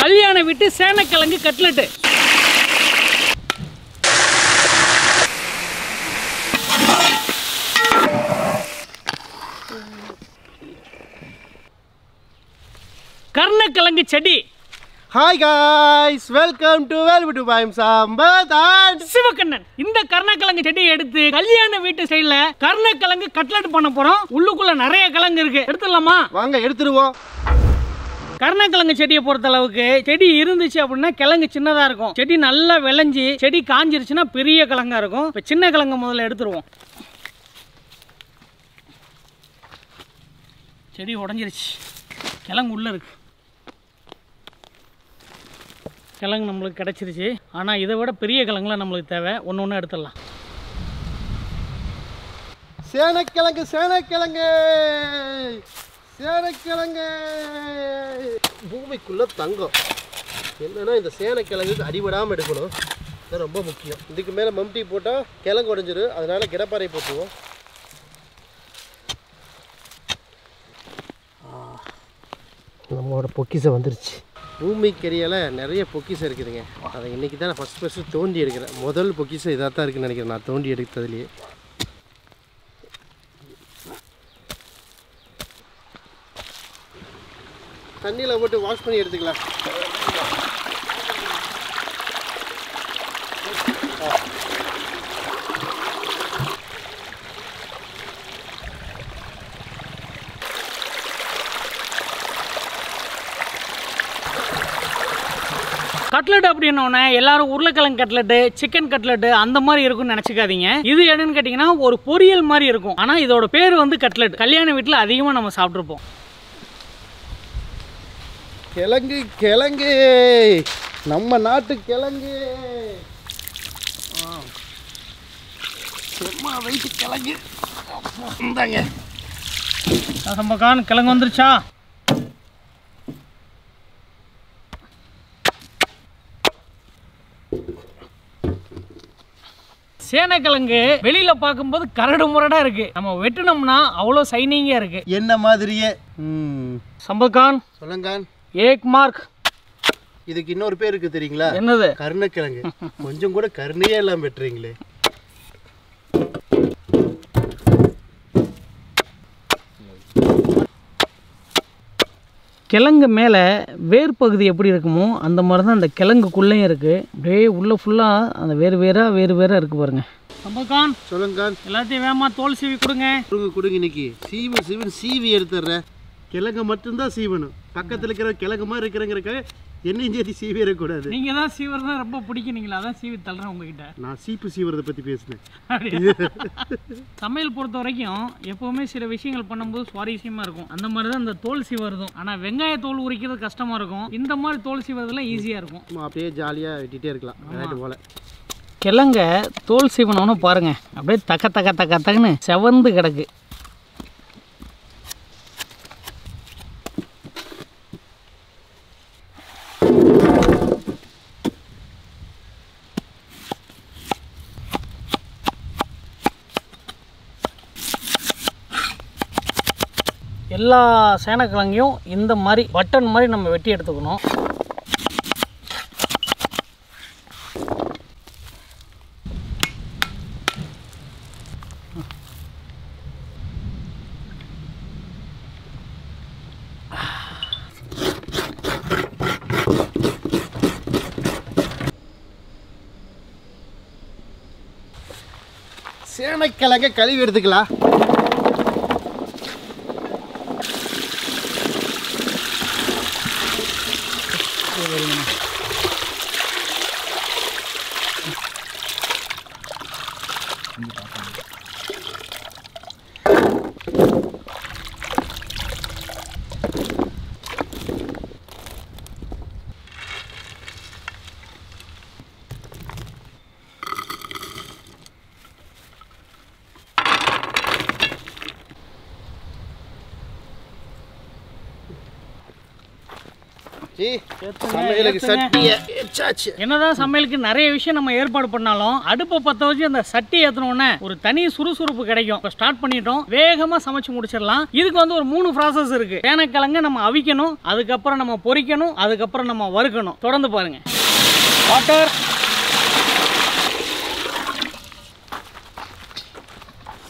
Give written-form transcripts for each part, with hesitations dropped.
கல்யாண வீட்டு சேனக்கிழங்கு கட்லெட். கர்ணக்கிழங்கு செடி. ஹாய் காய்ஸ், வெல்கம் டு வெல்விட்டு பாயம் சாம்பத் அண்ட் சிவகண்ணன். இந்த கர்ணக்கிழங்கு செடியை எடுத்து கல்யாண வீட்டு சைடுல கர்ணக்கிழங்கு கட்லெட் பண்ண போறோம். உள்ளுக்குள்ள நிறைய கிழங்கு இருக்கு, எடுத்துடலாமா? வாங்க எடுத்துருவோம். கர்ணக்கிழங்கு செடியை பொறுத்த அளவுக்கு செடி இருந்துச்சு அப்படின்னா கிழங்கு சின்னதா இருக்கும். செடி நல்லா விளைஞ்சி செடி காஞ்சிருச்சுன்னா பெரிய கிழங்கா இருக்கும். இப்ப சின்ன கிழங்கு முதல்ல எடுத்துருவோம். செடி உடஞ்சிருச்சு, கிழங்கு உள்ள இருக்கு. கிழங்கு நம்மளுக்கு கிடச்சிருச்சு. ஆனால் இதை விட பெரிய கிழங்குலாம் நம்மளுக்கு தேவை. ஒன்று ஒன்று எடுத்துடலாம். சேனக்கிழங்கு சேனக்கிழங்கு சேனக்கிழங்கு பூமிக்குள்ள தங்கம். என்னன்னா இந்த சேனக்கிழங்குக்கு அடிபடாமல் எடுக்கணும், இது ரொம்ப முக்கியம். இதுக்கு மேலே மம்டி போட்டால் கிழங்கு உடஞ்சிடும், அதனால கிடப்பாறை போட்டுவோம். நம்மளோட பொக்கிசை வந்துருச்சு. பூமிக்கடியில் நிறைய பொக்கிசம் இருக்குதுங்க. அதை இன்றைக்கி தான் நான் ஃபஸ்ட்டு தோண்டி எடுக்கிறேன். முதல் பொக்கிசம் இதாக தான் இருக்குன்னு நினைக்கிறேன் நான் தோண்டி எடுத்ததுலேயே. தண்ணியில் போட்டு வாஷ் பண்ணி எடுத்துக்கலாம். கட்லெட் அப்படின்னோடனே எல்லாரும் உருளைக்கிழங்கு கட்லெட்டு, சிக்கன் கட்லெட்டு அந்த மாதிரி இருக்கும்னு நினச்சிக்காதீங்க. இது என்னன்னு கேட்டிங்கன்னா ஒரு பொரியல் மாதிரி இருக்கும். ஆனால் இதோட பேர் வந்து கட்லெட். கல்யாண வீட்டில் அதிகமாக நம்ம சாப்பிட்ருப்போம். கிழங்கு கிழங்கு நம்ம நாட்டு கிழங்கு, செம்ம வெயிட்டு கிழங்கு. இந்தாங்க சம்பக்கான், கிழங்கு வந்துருச்சா? சேனக்கிழங்கு வெளியில பார்க்கும்போது கரடு முரடா இருக்கு. நம்ம வெட்டினோம்னா அவ்வளோ சைனிங்கா இருக்கு. என்ன மாதிரியே. சம்பக்கான் சொல்லுங்க. ஏக் மார்க். இதுக்கு இன்னொரு பேர் இருக்கு தெரியுங்களா? என்னது? கருணக்கிழங்கு. கொஞ்சம் கூட கருணையே எல்லாம் வெட்டுறீங்களே. கிழங்கு மேலே வேர் பகுதி எப்படி இருக்குமோ அந்த மாதிரி தான் அந்த கிழங்குக்குள்ளேயும் இருக்குது. அப்படியே உள்ளே ஃபுல்லாக அந்த வேறு வேறாக இருக்குது பாருங்க. சம்பக்கான் சொல்லுங்க. எல்லாத்தையும் வேகமாக தோல் சீவி கொடுங்க. கொடுங்க. இன்னைக்கு சீவி எடுத்துடுறேன். கிழங்கு மட்டும்தான் சீவணும். பக்கத்தில் இருக்கிற கிழங்கு மாதிரி இருக்கிறங்கிறக்காக என்னையும் சேர்த்து சீவி இருக்கக்கூடாது. நீங்கள் தான் சீவரம் தான் ரொம்ப பிடிக்குனீங்களா? அதான் சீவி தள்ளுறேன் உங்ககிட்ட. நான் சீப்பு சீவரதை பற்றி பேசினேன். சமையல் பொறுத்த வரைக்கும் எப்போவுமே சில விஷயங்கள் பண்ணும்போது சுவாரஸ்யமாக இருக்கும். அந்த மாதிரி தான் இந்த தோல் சீவரதும். ஆனால் வெங்காய தோல் உரிக்கிறது கஷ்டமாக இருக்கும். இந்த மாதிரி தோல் சீவரதுலாம் ஈஸியாக இருக்கும். அப்படியே ஜாலியாக வெட்டிகிட்டே இருக்கலாம் விளையாட்டு போல். கிழங்க தோல் சீவனம்னு பாருங்க, அப்படியே தக்கன்னு செவந்து கிடக்கு. எல்லா சேனக்கிழங்கையும் இந்த மாதிரி பட்டன் மாதிரி நம்ம வெட்டி எடுத்துக்கணும். சேனக்கிழங்க கழுவி எடுத்துக்கலாம். जी சமையலுக்கு சட்டியை ஏச்சாச்சு. என்னதான் சமையலுக்கு நிறைய விஷயம் நம்ம ஏற்பாடு பண்ணாலும் அடுப்பை பற்ற வச்சு அந்த சட்டி ஏற்றினோடனே ஒரு தனி சுறுசுறுப்பு கிடைக்கும். இப்போ ஸ்டார்ட் பண்ணிட்டோம், வேகமாக சமைச்சு முடிச்சிடலாம். இதுக்கு வந்து ஒரு 3 ப்ராசஸ் இருக்கு. சேனக்கிழங்கு நம்ம அவிக்கணும், அதுக்கப்புறம் நம்ம பொரிக்கணும், அதுக்கப்புறம் நம்ம வறுக்கணும். தொடர்ந்து பாருங்க. வாட்டர்,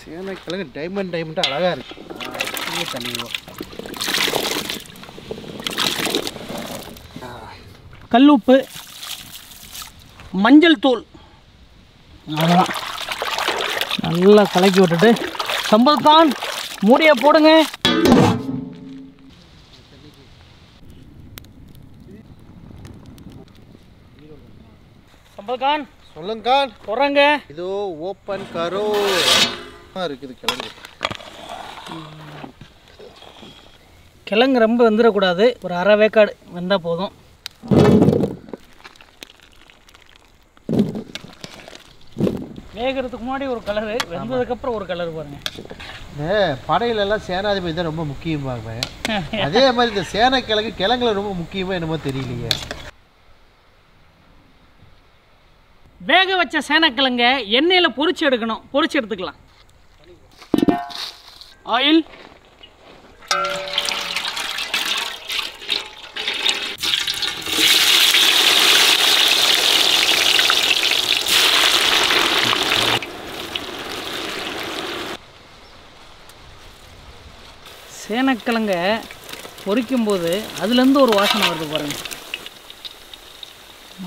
சேனக்கிழங்கு டைமண்ட் அழகா இருக்கு. தண்ணிடுவோம். கல்லுப்பு, மஞ்சள் தூள், அவ்வளோதான். நல்லா கலக்கி விட்டுட்டு சம்பல்கான் மூடியை போடுங்க. சம்பல்கான் சொல்லுங்க போறாங்க. இதோ ஓப்பன் கரோ இருக்குது கிழங்கு. கிழங்கு ரொம்ப வெந்துடக்கூடாது, ஒரு அரை வேக்காடு வெந்தால் போதும். வேகிறதுக்கு முன்னாடி ஒரு கலரு, வெந்ததுக்கப்புறம் ஒரு கலர் பாருங்க. இந்த படையிலெல்லாம் சேனாதிபதி தான் ரொம்ப முக்கியமாக, அதே மாதிரி இந்த சேனக்கிழங்கு கிழங்குல ரொம்ப முக்கியமாக என்னமோ தெரியலையே. வேக வச்ச சேனக்கிழங்க எண்ணெயில் பொரிச்சு எடுக்கணும். பொரிச்சு எடுத்துக்கலாம். ஆயில், சேனக்கிழங்க பொரிக்கும்போது அதுலேருந்து ஒரு வாசனை வருது பாருங்கள்.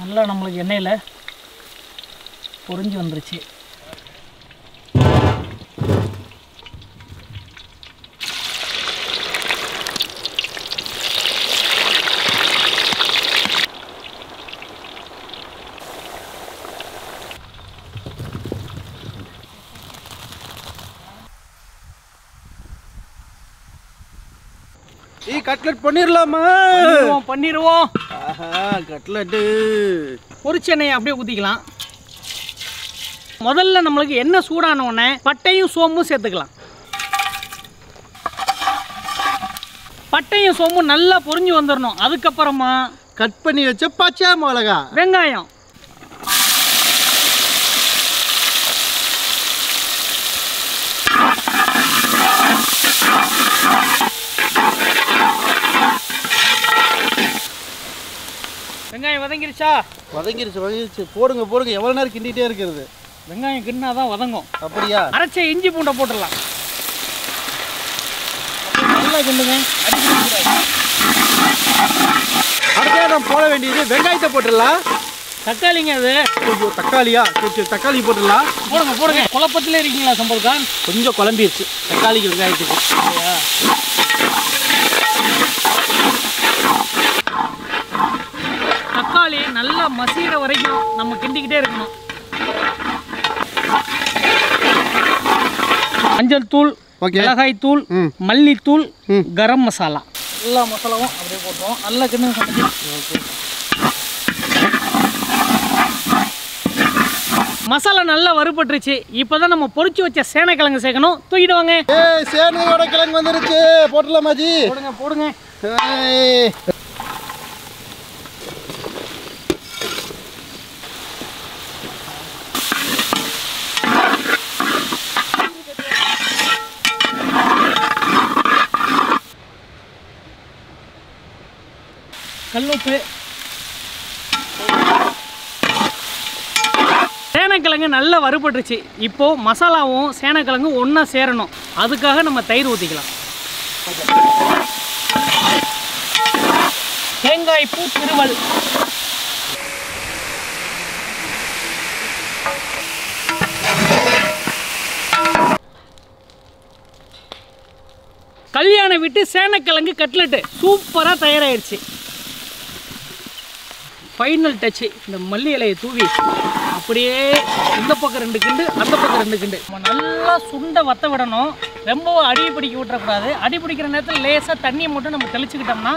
நல்லா நம்மளுக்கு எண்ணெயில் பொரிஞ்சு வந்துருச்சு. கட்லெட் பண்ணிடலாமா? பண்ணிடுவோம். கட்லெட்டு பொரிச்ச எண்ணெயை அப்படியே ஊற்றிக்கலாம். முதல்ல நம்மளுக்கு எண்ணெய் சூடான உடனே பட்டையும் சோம்பும் சேர்த்துக்கலாம். பட்டையும் சோம்பும் நல்லா பொரிஞ்சு வந்துடணும். அதுக்கப்புறமா கட் பண்ணி வச்ச பச்சை மிளகா, வெங்காயம், வெங்காயம் வதங்கிருச்சா? வதங்கிருச்சு. போடுங்க. எவ்வளோ நேரம் கிண்டிகிட்டே இருக்கிறது? வெங்காயம் கிண்டினா தான் வதங்கும். அப்படியா? அரைச்ச இஞ்சி பூண்டை போட்டுடலாம். நல்லா கிண்டுங்க. அடுத்த நம்ம போட வேண்டியது வெங்காயத்தை போட்டுடலாம். தக்காளிங்க அது. கொஞ்சம் தக்காளியா? சரி, தக்காளி போட்டுடலாம். போடுங்க. குழப்பத்திலே இருக்கீங்களா சம்பல்கான்? கொஞ்சம் குழம்பிடுச்சு தக்காளிக்கு வெங்காயத்துக்கு. தக்காளி நல்லா மசீர வரைக்கும் நம்ம கிண்டிக்கிட்டே இருக்கணும். மஞ்சள் தூள், மிளகாய் தூள், மல்லித்தூள், கரம் மசாலா, எல்லா மசாலாவும் அப்படியே போட்டோம். நல்லா கிண்டு சமைச்சு. மசாலா நல்லா வறுபட்டுருச்சு. இப்போதான் நம்ம பொரிச்சு வச்ச சேனக்கிழங்கு சேர்க்கணும். தூக்கிட்டு வாங்க. சேனையோட கிழங்கு வந்துருச்சு. போட்டுடலாமாஜி? போடுங்க. கல்லுப்பு, சேனக்கிழங்கு நல்லா வறுபட்டுருச்சு. இப்போது மசாலாவும் சேனக்கிழங்கும் ஒன்றா சேரணும். அதுக்காக நம்ம தயிர் ஊற்றிக்கலாம். தேங்காய் பூ திருவல், கல்யாண வீட்டு சேனக்கிழங்கு கட்லெட்டு சூப்பராக தயாராகிடுச்சு. ஃபைனல் டச்சு, இந்த மல்லி இலையை தூவி அப்படியே இந்த பக்கம் 2 கிண்டு, அந்த பக்கம் 2 கிண்டு. நம்ம நல்லா சுண்டை வத்த விடணும். ரொம்ப அடி பிடிக்க விட்டுறக்கூடாது. அடி பிடிக்கிற நேரத்தில் லேசாக தண்ணியை மட்டும் நம்ம தெளிச்சுக்கிட்டோம்னா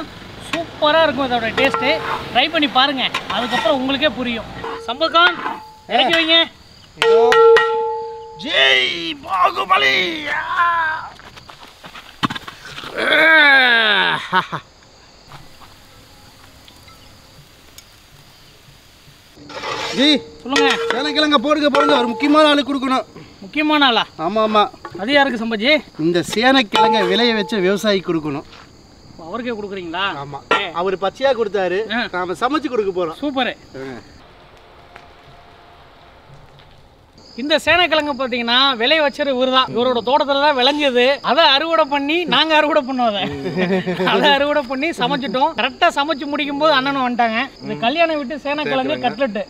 சூப்பராக இருக்கும் இதோட டேஸ்ட்டு. ட்ரை பண்ணி பாருங்கள், அதுக்கப்புறம் உங்களுக்கே புரியும். சம்பல்கான் இறக்கி வைங்க. ஜெய் பாகுபலி. ஜி சொல்லுங்க. சேனக்கிழங்க போடுங்க ஒரு முக்கியமான ஆளுக்கு கொடுக்கணும். முக்கியமான ஆளா? ஆமாம். அது யாருக்கு சம்பஜி? இந்த சேனக்கிழங்க விளைய வச்ச விவசாயி கொடுக்கணும். அவருக்கே கொடுக்குறீங்களா? ஆமாம். அவர் பச்சையாக கொடுத்தாரு, நாம் சமைச்சு கொடுக்க போகிறோம். சூப்பரு. இந்த சேனக்கிழங்கு பார்த்தீங்கன்னா விளைய வச்சது இவர் தான். இவரோட தோட்டத்தில் தான் விளைஞ்சது. அதை அறுவடை பண்ணி நாங்கள் அறுவடை பண்ணுவோம். அதை அறுவடை பண்ணி சமைச்சிட்டோம். கரெக்டாக சமைச்சு முடிக்கும் போது அண்ணனும் வந்துட்டாங்க. இந்த கல்யாணம் விட்டு சேனக்கிழங்கு கட்லெட்டு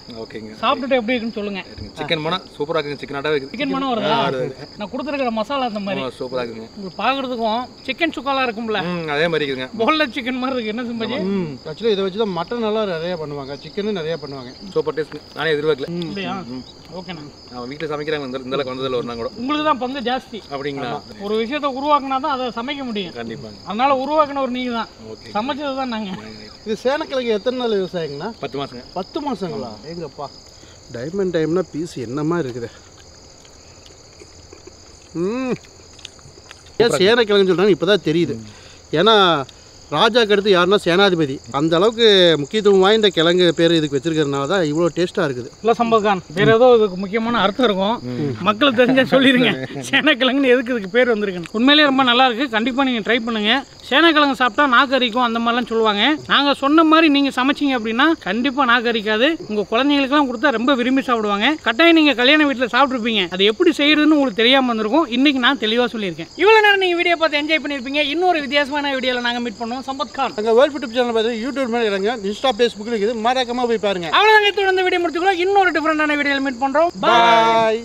சாப்பிட்டுட்டு எப்படி இருக்குன்னு சொல்லுங்க. சிக்கன் மனம் சூப்பராக இருக்குங்க. சிக்கன் மனம் வருதா? நான் கொடுத்துருக்கிற மசாலா அந்த மாதிரி சூப்பராக இருக்குங்க. உங்களுக்கு பார்க்கறதுக்கும் சிக்கன் சுக்காலாம் இருக்கும்ல, அதே மாதிரி இருக்குங்க. போன்லெஸ் சிக்கன் மாதிரி இருக்கு. என்ன சம்பஜி? ஆக்சுவலி இதை வச்சு தான் மட்டன் எல்லாம் நிறைய பண்ணுவாங்க, சிக்கனும் நிறைய பண்ணுவாங்க. Super taste. நானே எதிர்பார்க்கல. இல்லையா? ஓகேண்ணா. அவன் வீட்டில் சமைக்கிறாங்க, இந்த அளவுக்கு வந்ததில் ஒரு நாள் கூட. உங்களுக்கு தான் பங்கு ஜாஸ்தி. அப்படிங்களா? ஒரு விஷயத்தை உருவாக்குனா தான் அதை சமைக்க முடியும். கண்டிப்பாங்க. அதனால உருவாக்குன ஒரு நீங்கள் தான், சமைச்சது தான் நாங்கள். இது சேனக்கிழங்கு எத்தனை நாள் விவசாயங்கண்ணா? 10 மாதங்க. 10 மாதங்களா? எங்கப்பா டைமண்ட் டைம்னா பீஸ் என்னமா இருக்குது. ஏன் சேனக்கிழங்கு சொல்கிறாங்க இப்போ தான் தெரியுது. ஏன்னா ராஜாக்கு அடுத்து யாருன்னா சேனாதிபதி. அந்த அளவுக்கு முக்கியத்துவம் வாய்ந்த கிழங்கு பேர் இதுக்கு வச்சிருக்கிறதுனால தான் இவ்வளோ டேஸ்ட்டாக இருக்குது. இல்லை சம்பத்கான், வேற ஏதோ இதுக்கு முக்கியமான அர்த்தம் இருக்கும். மக்களுக்கு தெரிஞ்சா சொல்லிடுங்க சேனக்கிழங்குன்னு எதுக்கு இதுக்கு பேர் வந்திருக்குன்னு. உண்மையிலேயே ரொம்ப நல்லா இருக்கு. கண்டிப்பாக நீங்கள் ட்ரை பண்ணுங்க. சேனக்கிழங்கு சாப்பிட்டா நாக்கரிக்கும் அந்த மாதிரிலாம் சொல்லுவாங்க. நாங்கள் சொன்ன மாதிரி நீங்கள் சமைச்சிங்க அப்படின்னா கண்டிப்பாக நாக்கரிக்காது. உங்கள் குழந்தைங்களுக்குலாம் கொடுத்தா ரொம்ப விரும்பி சாப்பிடுவாங்க. கட்டாயம் நீங்கள் கல்யாண வீட்டில் சாப்பிட்ருப்பீங்க. அது எப்படி செய்யறதுன்னு உங்களுக்கு தெரியாமல் வந்திருக்கும். இன்னைக்கு நான் தெளிவாக சொல்லியிருக்கேன். இவ்வளோ நேரம் நீங்கள் வீடியோ பார்த்து என்ஜாய் பண்ணியிருப்பீங்க. இன்னொரு வித்தியாசமான வீடியோவில் நாங்கள் மீட் பண்ணுவோம். சம்பத்கான் அங்கே வேர்ல்ட் யூடியூப் சேனல் பார்த்து யூடியூப் மேலே இருங்க, இன்ஸ்டா ஃபேஸ்புக்கில் இருக்குது, மறக்காம போய் பாருங்க. அவ்வளோதாங்க. தொடர்ந்து வீடியோ முடிச்சுக்கலாம். இன்னொரு டிஃப்ரெண்டான வீடியோவில் மீட் பண்ணுறோம். பாய்.